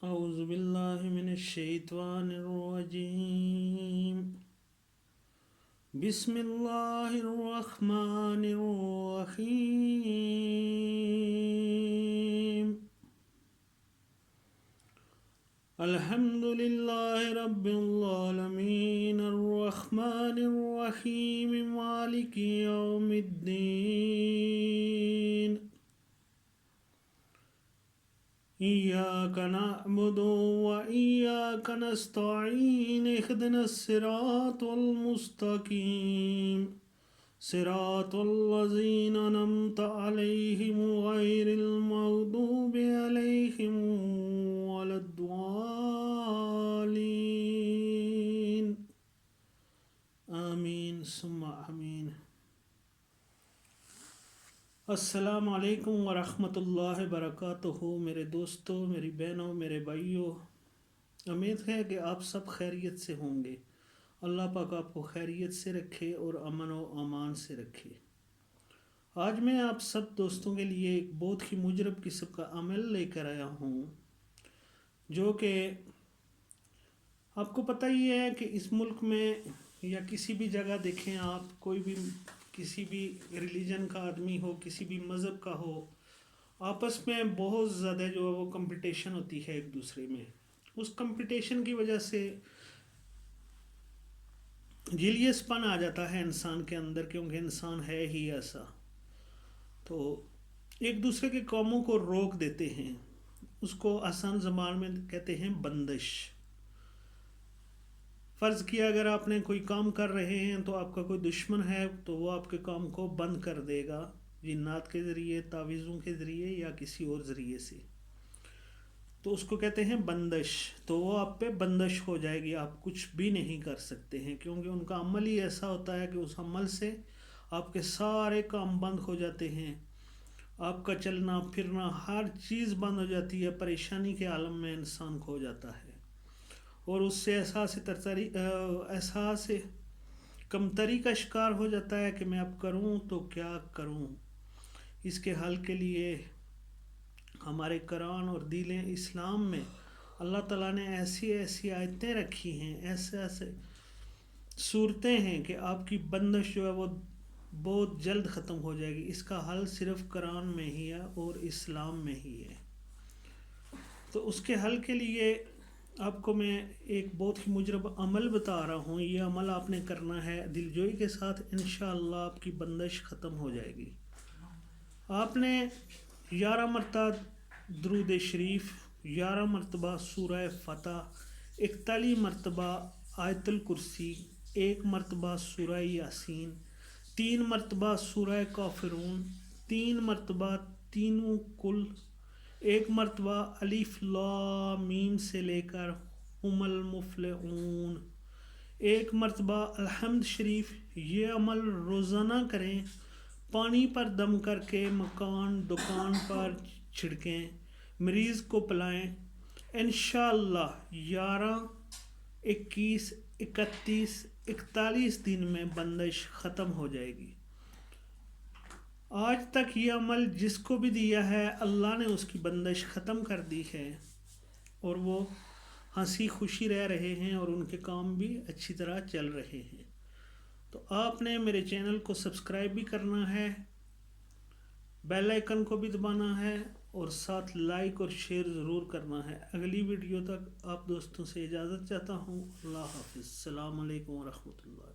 أعوذ بالله من الشيطان الرجيم. بسم الله الرحمن الرحيم. الحمد لله رب العالمين الرحمن الرحيم مالك يوم الدين. إياك نعبد وإياك نستعين اهدنا الصراط المستقيم صراط الذين أنعمت عليهم غير المغضوب عليهم ولا الضالين آمين ثم آمين. السلام علیکم ورحمۃ اللہ وبرکاتہ. میرے دوستوں، میری بہنوں، میرے بھائیوں، امید ہے کہ آپ سب خیریت سے ہوں گے. اللہ پاک آپ کو خیریت سے رکھے اور امن و امان سے رکھے. آج میں آپ سب دوستوں کے لیے ایک بہت ہی مجرب قسم کا عمل لے کر آیا ہوں، جو کہ آپ کو پتہ ہی ہے کہ اس ملک میں یا کسی بھی جگہ دیکھیں آپ، کوئی بھی کسی بھی ریلیجن کا آدمی ہو، کسی بھی مذہب کا ہو، آپس میں بہت زیادہ جو ہے وہ کمپٹیشن ہوتی ہے ایک دوسرے میں. اس کمپٹیشن کی وجہ سے جیلیس پن آ جاتا ہے انسان کے اندر، کیونکہ انسان ہے ہی ایسا. تو ایک دوسرے کے کاموں کو روک دیتے ہیں. اس کو آسان زبان میں کہتے ہیں بندش. فرض کیا اگر آپ نے کوئی کام کر رہے ہیں تو آپ کا کوئی دشمن ہے تو وہ آپ کے کام کو بند کر دے گا، جنات کے ذریعے، تعویذوں کے ذریعے یا کسی اور ذریعے سے. تو اس کو کہتے ہیں بندش. تو وہ آپ پہ بندش ہو جائے گی، آپ کچھ بھی نہیں کر سکتے ہیں، کیونکہ ان کا عمل ہی ایسا ہوتا ہے کہ اس عمل سے آپ کے سارے کام بند ہو جاتے ہیں. آپ کا چلنا پھرنا ہر چیز بند ہو جاتی ہے. پریشانی کے عالم میں انسان کھو جاتا ہے، اور اس سے احساس کمتری کا شکار ہو جاتا ہے کہ میں اب کروں تو کیا کروں. اس کے حل کے لیے ہمارے قرآن اور دین اسلام میں اللہ تعالیٰ نے ایسی ایسی آیتیں رکھی ہیں، ایسے صورتیں ہیں کہ آپ کی بندش جو ہے وہ بہت جلد ختم ہو جائے گی. اس کا حل صرف قرآن میں ہی ہے اور اسلام میں ہی ہے. تو اس کے حل کے لیے آپ کو میں ایک بہت ہی مجرب عمل بتا رہا ہوں. یہ عمل آپ نے کرنا ہے دلجوئی کے ساتھ، انشاءاللہ آپ کی بندش ختم ہو جائے گی. آپ نے 11 مرتبہ درود شریف، 11 مرتبہ سورہ فتح، 41 مرتبہ آیت الکرسی، 1 مرتبہ سورہ یاسین، 3 مرتبہ سورہ کافرون، 3 مرتبہ تینوں کل، 1 مرتبہ الف لام میم سے لے کر ہم المفلحون، 1 مرتبہ الحمد شریف. یہ عمل روزانہ کریں. پانی پر دم کر کے مکان دکان پر چھڑکیں، مریض کو پلائیں. انشاءاللہ 11، 21، 31، 41 دن میں بندش ختم ہو جائے گی. آج تک یہ عمل جس کو بھی دیا ہے اللہ نے اس کی بندش ختم کر دی ہے، اور وہ ہنسی خوشی رہ رہے ہیں اور ان کے کام بھی اچھی طرح چل رہے ہیں. تو آپ نے میرے چینل کو سبسکرائب بھی کرنا ہے، بیل آئیکن کو بھی دبانا ہے، اور ساتھ لائک اور شیئر ضرور کرنا ہے. اگلی ویڈیو تک آپ دوستوں سے اجازت چاہتا ہوں. اللہ حافظ. السلام علیکم ورحمۃ اللہ.